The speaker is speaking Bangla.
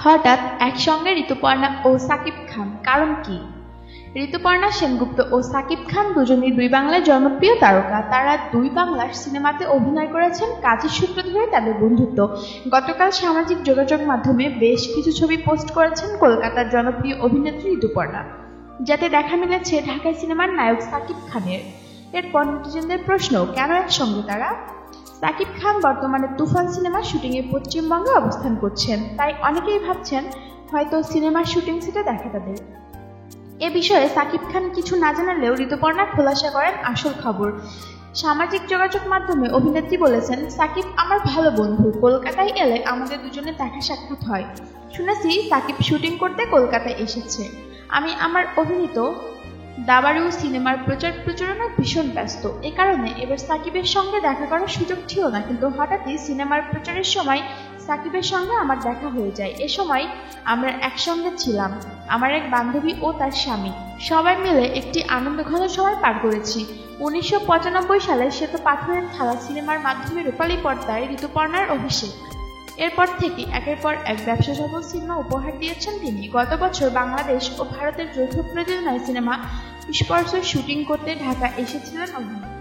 হঠাৎ একসঙ্গে ঋতুপর্ণা ও সাকিব খান, কারণ কি? ঋতুপর্ণা সেনগুপ্ত ও সাকিব খান দুজনই দুই বাংলার জনপ্রিয় তারকা। তারা দুই বাংলার সিনেমাতে অভিনয় করেছেন। কাজের সূত্র ধরে তাদের বন্ধুত্ব। গতকাল সামাজিক যোগাযোগ মাধ্যমে বেশ কিছু ছবি পোস্ট করেছেন কলকাতার জনপ্রিয় অভিনেত্রী ঋতুপর্ণা, যাতে দেখা মিলেছে ঢাকাই সিনেমার নায়ক সাকিব খানের। এরপর নেটিজেনদের প্রশ্ন, কেন একসঙ্গে তারা? সাকিব খান বর্তমানে তুফান সিনেমার শুটিংয়ে পশ্চিমবঙ্গে অবস্থান করছেন, তাই অনেকেই ভাবছেন হয়তো সিনেমার শুটিং সেটে দেখা তাদের। এ বিষয়ে সাকিব খান কিছু না জানালেও ঋতুপর্ণা খোলাসা করেন আসল খবর। সামাজিক যোগাযোগ মাধ্যমে অভিনেত্রী বলেছেন, সাকিব আমার ভালো বন্ধু, কলকাতায় এলে আমাদের দুজনে দেখা সাক্ষাৎ হয়। শুনেছি সাকিব শুটিং করতে কলকাতায় এসেছে। আমি আমার অভিনীত দাবাড়ু সিনেমার প্রচারণায় ভীষণ ব্যস্ত। এ কারণে এবার সাকিবের সঙ্গে দেখা করার সুযোগ ছিল না, কিন্তু হঠাৎই সিনেমার প্রচারের সময় সাকিবের সঙ্গে আমার দেখা হয়ে যায়। এ সময় আমরা একসঙ্গে ছিলাম, আমার এক বান্ধবী ও তার স্বামী, সবাই মিলে একটি আনন্দঘন সময় পার করেছি। 1995 সালে শ্বেত পাথরের থালা সিনেমার মাধ্যমে রূপালী পর্দায় ঋতুপর্ণার অভিষেক। এরপর থেকে একের পর এক ব্যবসা সফল সিনেমা উপহার দিয়েছেন তিনি। গত বছর বাংলাদেশ ও ভারতের যৌথ প্রযোজনায় সিনেমা স্পর্শ শুটিং করতে ঢাকা এসেছিলেন অভিনেত্রী।